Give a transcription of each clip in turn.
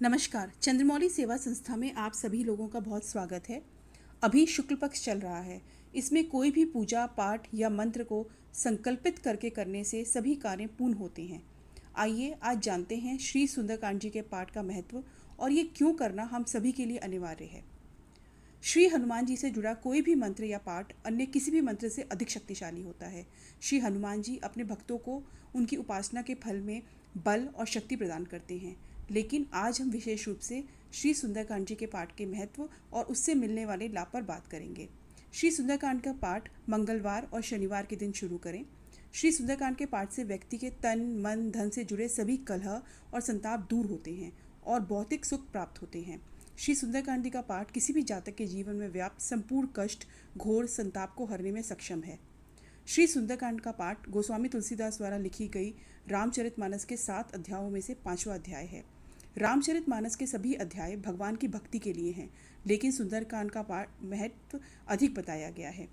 नमस्कार। चंद्रमौली सेवा संस्था में आप सभी लोगों का बहुत स्वागत है। अभी शुक्ल पक्ष चल रहा है। इसमें कोई भी पूजा पाठ या मंत्र को संकल्पित करके करने से सभी कार्य पूर्ण होते हैं। आइए आज जानते हैं श्री सुंदरकांड जी के पाठ का महत्व और ये क्यों करना हम सभी के लिए अनिवार्य है। श्री हनुमान जी से जुड़ा कोई भी मंत्र या पाठ अन्य किसी भी मंत्र से अधिक शक्तिशाली होता है। श्री हनुमान जी अपने भक्तों को उनकी उपासना के फल में बल और शक्ति प्रदान करते हैं। लेकिन आज हम विशेष रूप से श्री सुंदरकांड जी के पाठ के महत्व और उससे मिलने वाले लाभ पर बात करेंगे। श्री सुंदरकांड का पाठ मंगलवार और शनिवार के दिन शुरू करें। श्री सुंदरकांड के पाठ से व्यक्ति के तन मन धन से जुड़े सभी कलह और संताप दूर होते हैं और भौतिक सुख प्राप्त होते हैं। श्री सुंदरकांड जी का पाठ किसी भी जातक के जीवन में व्याप्त संपूर्ण कष्ट घोर संताप को हरने में सक्षम है। श्री सुंदरकांड का पाठ गोस्वामी तुलसीदास द्वारा लिखी गई रामचरितमानस के 7 अध्यायों में से 5वां अध्याय है। रामचरितमानस के सभी अध्याय भगवान की भक्ति के लिए हैं, लेकिन सुंदरकांड का पाठ महत्व अधिक बताया गया है।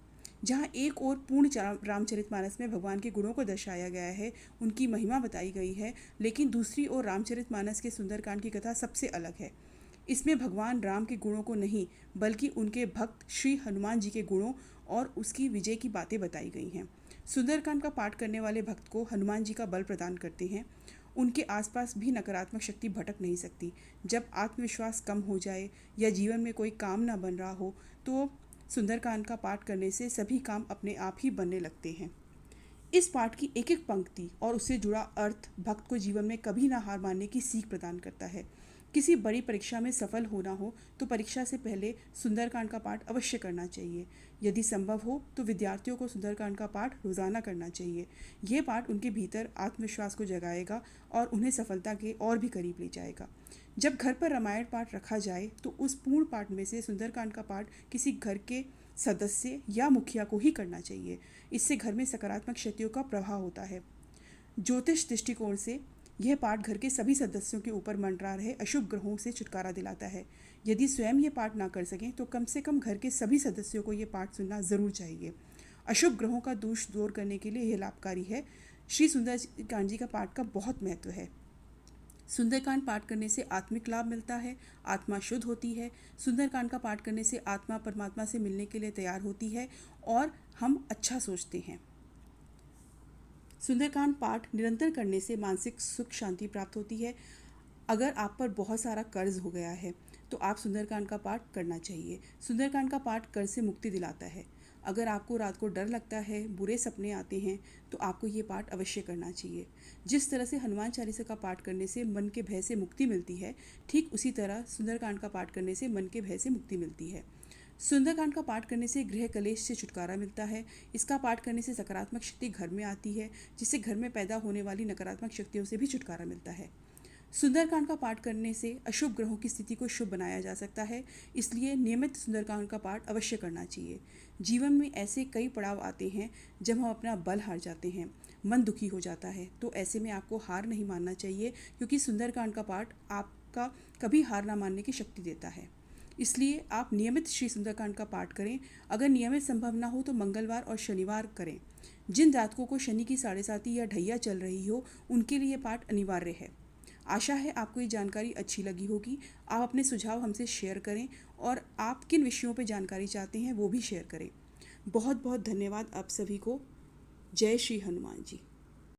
जहाँ एक और पूर्ण रामचरितमानस में भगवान के गुणों को दर्शाया गया है, उनकी महिमा बताई गई है, लेकिन दूसरी ओर रामचरितमानस के सुंदरकांड की कथा सबसे अलग है। इसमें भगवान राम के गुणों को नहीं बल्कि उनके भक्त श्री हनुमान जी के गुणों और उसकी विजय की बातें बताई गई हैं। सुंदरकांड का पाठ करने वाले भक्त को हनुमान जी का बल प्रदान करते हैं। उनके आसपास भी नकारात्मक शक्ति भटक नहीं सकती। जब आत्मविश्वास कम हो जाए या जीवन में कोई काम ना बन रहा हो तो सुंदरकांड का पाठ करने से सभी काम अपने आप ही बनने लगते हैं। इस पाठ की एक एक पंक्ति और उससे जुड़ा अर्थ भक्त को जीवन में कभी ना हार मानने की सीख प्रदान करता है। किसी बड़ी परीक्षा में सफल होना हो तो परीक्षा से पहले सुंदरकांड का पाठ अवश्य करना चाहिए। यदि संभव हो तो विद्यार्थियों को सुंदरकांड का पाठ रोजाना करना चाहिए। यह पाठ उनके भीतर आत्मविश्वास को जगाएगा और उन्हें सफलता के और भी करीब ले जाएगा। जब घर पर रामायण पाठ रखा जाए तो उस पूर्ण पाठ में से सुंदरकांड का पाठ किसी घर के सदस्य या मुखिया को ही करना चाहिए। इससे घर में सकारात्मक शक्तियों का प्रभाव होता है। ज्योतिष दृष्टिकोण से यह पाठ घर के सभी सदस्यों के ऊपर मंडरा रहे अशुभ ग्रहों से छुटकारा दिलाता है। यदि स्वयं ये पाठ ना कर सकें तो कम से कम घर के सभी सदस्यों को ये पाठ सुनना जरूर चाहिए। अशुभ ग्रहों का दोष दूर करने के लिए यह लाभकारी है। श्री सुंदरकांड जी का पाठ का बहुत महत्व है। सुंदरकांड पाठ करने से आत्मिक लाभ मिलता है, आत्मा शुद्ध होती है। सुंदरकांड का पाठ करने से आत्मा परमात्मा से मिलने के लिए तैयार होती है और हम अच्छा सोचते हैं। सुंदरकांड पाठ निरंतर करने से मानसिक सुख शांति प्राप्त होती है। अगर आप पर बहुत सारा कर्ज हो गया है तो आप सुंदरकांड का पाठ करना चाहिए। सुंदरकांड का पाठ कर्ज से मुक्ति दिलाता है। अगर आपको रात को डर लगता है, बुरे सपने आते हैं तो आपको ये पाठ अवश्य करना चाहिए। जिस तरह से हनुमान चालीसा का पाठ करने से मन के भय से मुक्ति मिलती है, ठीक उसी तरह सुंदरकांड का पाठ करने से मन के भय से मुक्ति मिलती है। सुंदरकांड का पाठ करने से गृह कलेश से छुटकारा मिलता है। इसका पाठ करने से सकारात्मक शक्ति घर में आती है, जिससे घर में पैदा होने वाली नकारात्मक शक्तियों से भी छुटकारा मिलता है। सुंदरकांड का पाठ करने से अशुभ ग्रहों की स्थिति को शुभ बनाया जा सकता है, इसलिए नियमित सुंदरकांड का पाठ अवश्य करना चाहिए। जीवन में ऐसे कई पड़ाव आते हैं जब हम अपना बल हार जाते हैं, मन दुखी हो जाता है, तो ऐसे में आपको हार नहीं मानना चाहिए, क्योंकि सुंदरकांड का पाठ आपका कभी हार ना मानने की शक्ति देता है। इसलिए आप नियमित श्री सुंदरकांड का पाठ करें। अगर नियमित संभव ना हो तो मंगलवार और शनिवार करें। जिन जातकों को शनि की 7.5 या ढैया चल रही हो उनके लिए पाठ अनिवार्य है। आशा है आपको ये जानकारी अच्छी लगी होगी। आप अपने सुझाव हमसे शेयर करें और आप किन विषयों पर जानकारी चाहते हैं वो भी शेयर करें। बहुत बहुत धन्यवाद आप सभी को। जय श्री हनुमान जी।